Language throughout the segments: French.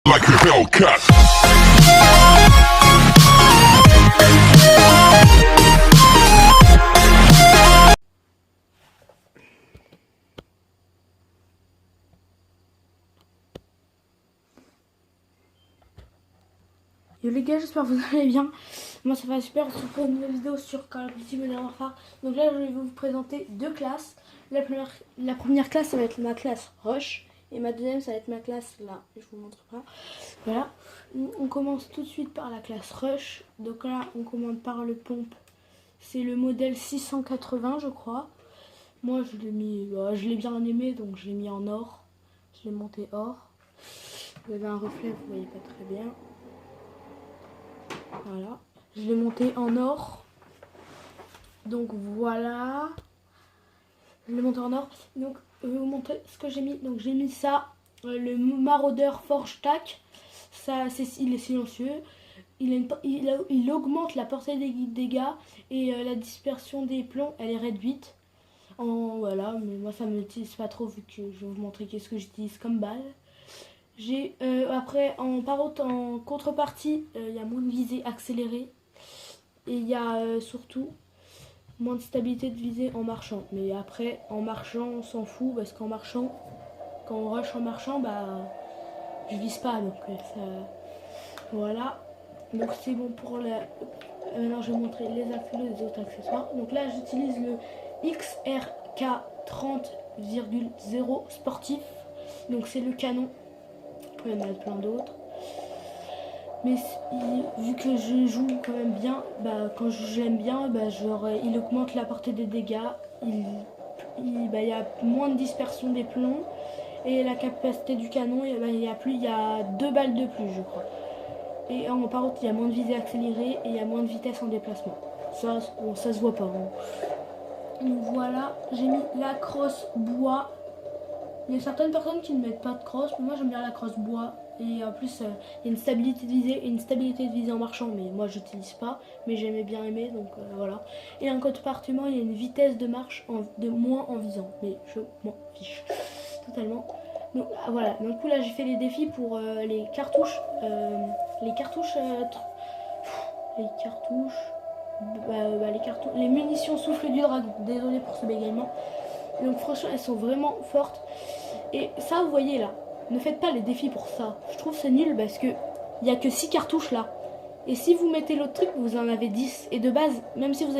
like a Hellcat. Yo les gars, j'espère que vous allez bien. Moi ça va super, on se retrouve pour une nouvelle vidéo sur Call of Duty Modern Warfare. Donc là je vais vous présenter deux classes. La première classe ça va être ma classe Rush. Et ma deuxième ça va être ma classe là, je vous montre pas. Voilà, on commence tout de suite par la classe Rush. Donc là on commande par le pompe. C'est le modèle 680 je crois. Moi je l'ai mis, je l'ai bien aimé donc je l'ai mis en or. Je l'ai monté or. Vous avez un reflet, vous voyez pas très bien. Voilà, je l'ai monté en or. Donc voilà, je l'ai monté en or. Donc je vais vous montrer ce que j'ai mis. Donc j'ai mis ça, le Marauder Forge Tac. Ça, il est silencieux. Il augmente la portée des dégâts et la dispersion des plombs, elle est réduite. Voilà, mais moi ça me utilise pas trop vu que je vais vous montrer qu'est-ce que j'utilise comme balle. J'ai après en contrepartie, il y a moins de visée accélérée et il y a surtout moins de stabilité de visée en marchant. Mais après en marchant on s'en fout parce qu'en marchant, quand on rush en marchant, je vise pas donc ça, voilà. Donc c'est bon pour la. Maintenant je vais montrer les autres accessoires. Donc là j'utilise le XRK 30,0 sportif. Donc c'est le canon. Il y en a plein d'autres. Mais vu que je joue quand même bien, quand j'aime bien, il augmente la portée des dégâts. Il y a moins de dispersion des plombs. Et la capacité du canon, il y a 2 balles de plus, je crois. Et par contre, il y a moins de visée accélérée et il y a moins de vitesse en déplacement. Ça, bon, ça se voit pas. Hein. Donc voilà, j'ai mis la crosse bois. Il y a certaines personnes qui ne mettent pas de crosse, mais moi j'aime bien la crosse bois. Et en plus, il y a une stabilité de visée et une stabilité de visée en marchant, mais moi j'utilise pas, mais j'aimais bien aimer, donc voilà. Et en contrepartiment, il y a une vitesse de marche de moins en visant, mais je m'en fiche totalement. Donc voilà, d'un coup là j'ai fait les défis pour les cartouches, les munitions souffle du dragon. Désolé pour ce bégaiement. Donc franchement elles sont vraiment fortes. Et ça vous voyez là, ne faites pas les défis pour ça. Je trouve c'est nul parce que il n'y a que 6 cartouches là. Et si vous mettez l'autre truc, vous en avez 10. Et de base, même si vous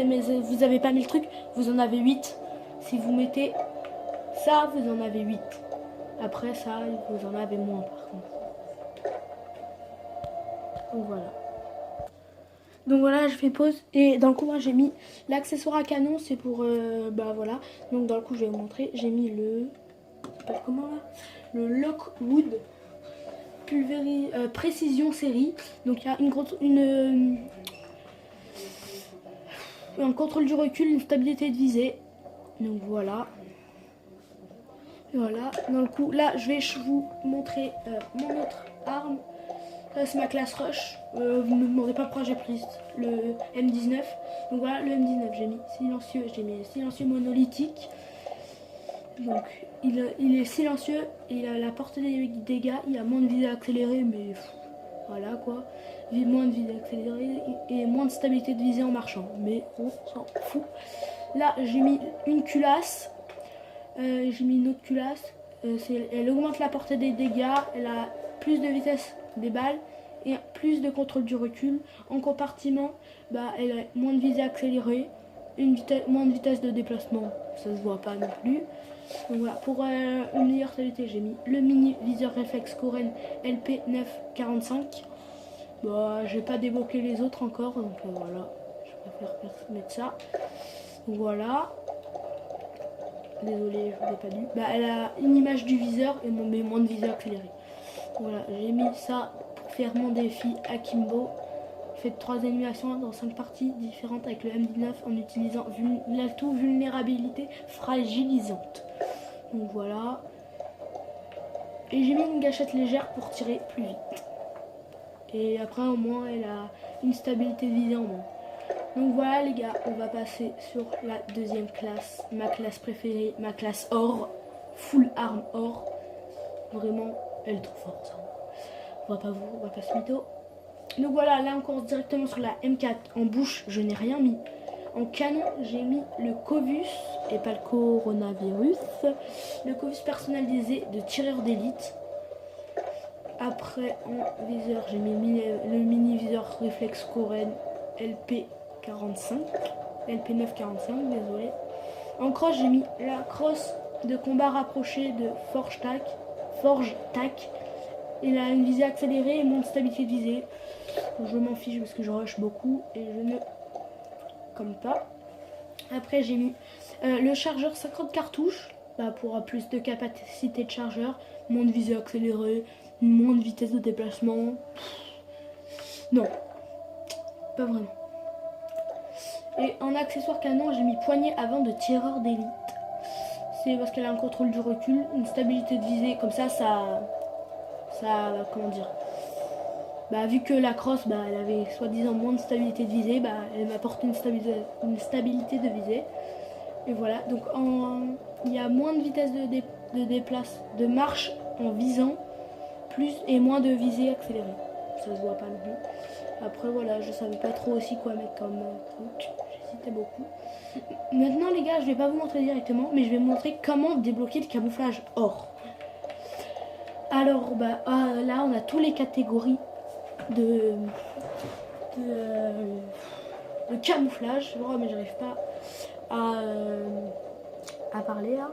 avez pas mis le truc, vous en avez 8. Si vous mettez ça, vous en avez 8. Après ça, vous en avez moins par contre. Donc voilà. Donc voilà, je fais pause. Et dans le coup, moi j'ai mis l'accessoire à canon, c'est pour voilà. Donc dans le coup, je vais vous montrer. J'ai mis le. Comment là, le Lockwood précision série. Donc il y a un contrôle du recul, une stabilité de visée. Donc voilà. Voilà. Dans le coup, là, je vais vous montrer mon autre arme. C'est ma classe Rush. Vous ne me demandez pas pourquoi j'ai pris le M19. Donc voilà, le M19, j'ai mis silencieux monolithique. Donc il est silencieux, il a la portée des dégâts, il a moins de visée accélérée, mais voilà quoi. Moins de visée accélérée et moins de stabilité de visée en marchant, mais on s'en fout. Là j'ai mis une culasse, j'ai mis une autre culasse, elle augmente la portée des dégâts, elle a plus de vitesse des balles et plus de contrôle du recul. En compartiment, elle a moins de visée accélérée, moins de vitesse de déplacement, ça se voit pas non plus. Donc voilà, pour une meilleure stabilité, j'ai mis le mini viseur réflexe Koren LP945. J'ai pas débloqué les autres encore, donc voilà, je préfère mettre ça. Donc voilà. Désolé, je vous ai pas dit. Elle a une image du viseur et moins de viseur accéléré. Voilà, j'ai mis ça pour faire mon défi Akimbo. Faites 3 animations dans 5 parties différentes avec le M19 en utilisant l'atout vulnérabilité fragilisante. Donc voilà. Et j'ai mis une gâchette légère pour tirer plus vite. Et après au moins elle a une stabilité de visée en moins. Donc voilà les gars, on va passer sur la deuxième classe. Ma classe préférée, ma classe or. Full arme or. Vraiment, elle est trop forte. On va pas se mytho. Donc voilà, là on commence directement sur la M4. En bouche, je n'ai rien mis. En canon, j'ai mis le Covus, et pas le coronavirus. Le Covus personnalisé de tireur d'élite. Après, en viseur, j'ai mis le mini viseur réflexe Coren LP45. LP945, désolé. En crosse, j'ai mis la crosse de combat rapproché de Forge Tac. Il a une visée accélérée et monte stabilité de visée. Je m'en fiche parce que je rush beaucoup et je ne comme pas. Après j'ai mis le chargeur 50 cartouches pour plus de capacité de chargeur, moins de visée accélérée, moins de vitesse de déplacement. Non, pas vraiment. Et en accessoire canon, j'ai mis poignée avant de tireur d'élite. C'est parce qu'elle a un contrôle du recul, une stabilité de visée, comme ça comment dire, vu que la crosse elle avait soi-disant moins de stabilité de visée, elle m'apporte une stabilité de visée. Et voilà, donc il y a moins de vitesse de marche en visant, plus et moins de visée accélérée. Ça se voit pas non plus. Après voilà, je savais pas trop aussi quoi mettre comme truc, j'hésitais beaucoup. Maintenant les gars, je vais pas vous montrer directement, mais je vais vous montrer comment débloquer le camouflage or. Alors là on a toutes les catégories de camouflage. Oh, mais j'arrive pas à parler là.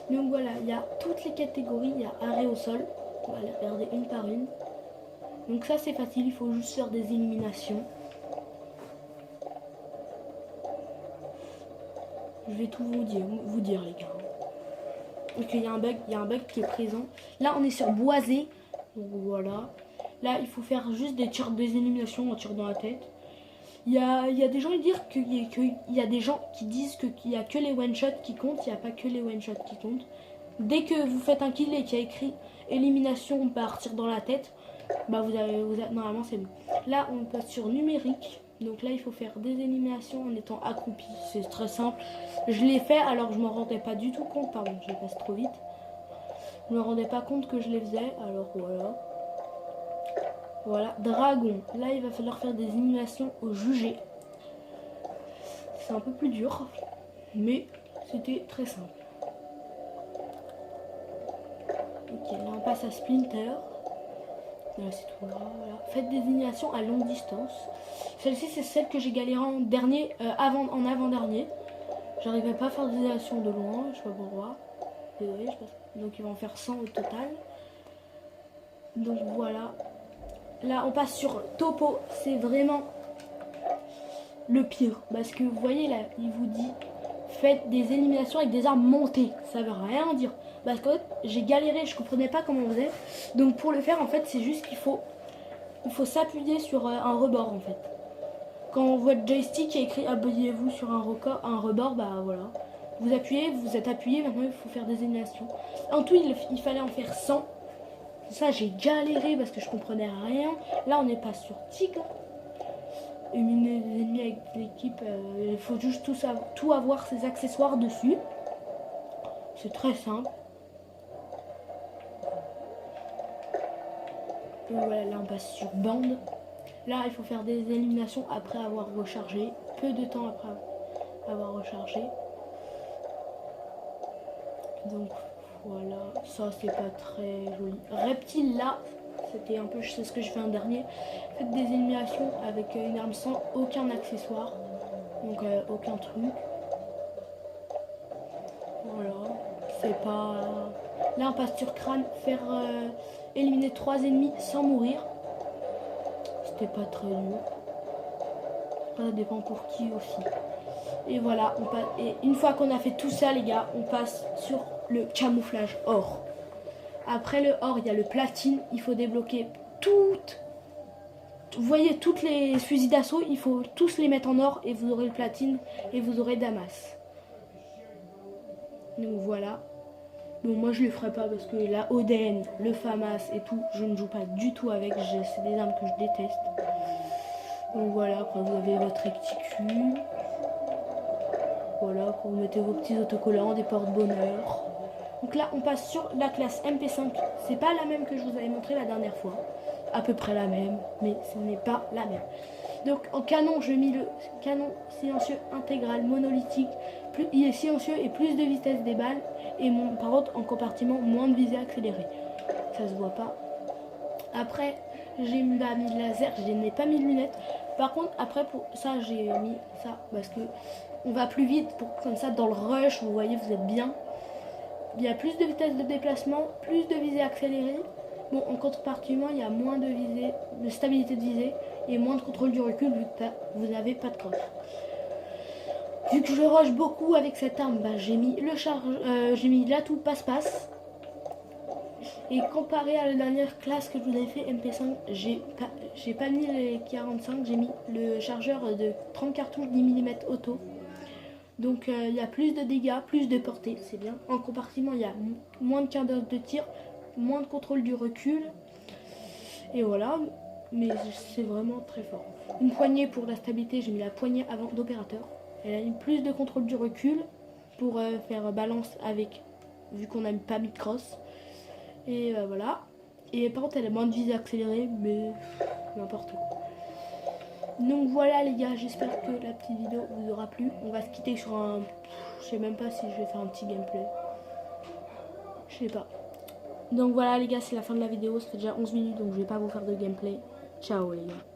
Donc voilà, il y a toutes les catégories. Il y a arrêt au sol. On va les regarder une par une. Donc ça c'est facile, il faut juste faire des éliminations. Je vais tout vous dire les gars. Donc il y a un bug qui est présent. Là on est sur boisé. Donc voilà. Là il faut faire juste des éliminations, on tire dans la tête. Il y a des gens qui disent qu'il n'y a que les one shot qui comptent. Il n'y a pas que les one shot qui comptent. Dès que vous faites un kill et qu'il y a écrit élimination par tir dans la tête, normalement c'est bon. Là on passe sur numérique. Donc là il faut faire des éliminations en étant accroupi. C'est très simple. Je l'ai fait alors je m'en rendais pas du tout compte. Pardon, je passe trop vite. Je me rendais pas compte que je les faisais. Alors voilà. Voilà, dragon. Là il va falloir faire des éliminations au jugé. C'est un peu plus dur, mais c'était très simple. Ok, là on passe à Splinter. C'est tout là, voilà. Faites des éliminations à longue distance. Celle-ci c'est celle que j'ai galéré en dernier, en avant-dernier. J'arrivais pas à faire des éliminations de loin, je sais pas pourquoi. Désolé, donc ils vont en faire 100 au total. Donc voilà. Là on passe sur topo, c'est vraiment le pire. Parce que vous voyez là, il vous dit faites des éliminations avec des armes montées. Ça veut rien dire. Parce que j'ai galéré, je comprenais pas comment on faisait. Donc pour le faire en fait c'est juste qu'il faut s'appuyer sur un rebord en fait. Quand votre joystick est écrit appuyez-vous sur un rebord, voilà. Vous appuyez, vous êtes appuyé, maintenant il faut faire des éliminations. En tout il fallait en faire 100. Ça j'ai galéré parce que je comprenais rien. Là on n'est pas sur Tigre. Éliminer des ennemis avec l'équipe, il faut juste tout avoir ses accessoires dessus. C'est très simple. Et voilà, là on passe sur bande. Là il faut faire des éliminations après avoir rechargé. Peu de temps après avoir rechargé. Donc voilà, ça c'est pas très joli. Reptile là, c'était un peu ce que je fais un dernier. Faites des éliminations avec une arme sans aucun accessoire. Donc aucun truc. Voilà, c'est pas... Là on passe sur crâne, faire éliminer 3 ennemis sans mourir. C'était pas très dur. Ça dépend pour qui aussi. Et voilà, et une fois qu'on a fait tout ça les gars, on passe sur le camouflage or. Après le or, il y a le platine, il faut débloquer toutes. Vous voyez toutes les fusils d'assaut, il faut tous les mettre en or et vous aurez le platine et vous aurez Damas. Donc voilà. Bon moi je le ferai pas parce que la Oden, le Famas et tout, je ne joue pas du tout avec, c'est des armes que je déteste. Donc voilà, après vous avez votre recticule. Voilà, vous mettez vos petits autocollants, des porte-bonheur. Donc là on passe sur la classe MP5, c'est pas la même que je vous avais montré la dernière fois. à peu près la même, mais ce n'est pas la même. Donc en canon, je mis le canon silencieux intégral monolithique. Il est silencieux et plus de vitesse des balles. Et par contre, en compartiment, moins de visée accélérée. Ça se voit pas. Après, j'ai mis le laser, je n'ai pas mis de lunettes. Par contre, après, pour ça, j'ai mis ça parce que on va plus vite. Comme ça, dans le rush, vous voyez, vous êtes bien. Il y a plus de vitesse de déplacement, plus de visée accélérée. Bon, en contrepartiment, il y a moins de stabilité de visée et moins de contrôle du recul vu que vous n'avez pas de crosse. Vu que je rush beaucoup avec cette arme, bah, j'ai mis l'atout passe-passe. Et comparé à la dernière classe que je vous avais fait, MP5, j'ai pas mis les 45, j'ai mis le chargeur de 30 cartouches 10 mm auto. Donc il y a plus de dégâts, plus de portée, c'est bien. En compartiment, il y a moins de quart d'heure de tir, moins de contrôle du recul. Et voilà, mais c'est vraiment très fort. Une poignée pour la stabilité, j'ai mis la poignée avant d'opérateur. Elle a eu plus de contrôle du recul pour faire balance avec, vu qu'on n'a pas mis de crosse. Et voilà. Et par contre, elle a moins de visée accélérée, mais n'importe quoi. Donc voilà les gars, j'espère que la petite vidéo vous aura plu. On va se quitter sur un... Je sais même pas si je vais faire un petit gameplay. Je sais pas. Donc voilà les gars, c'est la fin de la vidéo. Ça fait déjà 11 minutes, donc je vais pas vous faire de gameplay. Ciao les gars.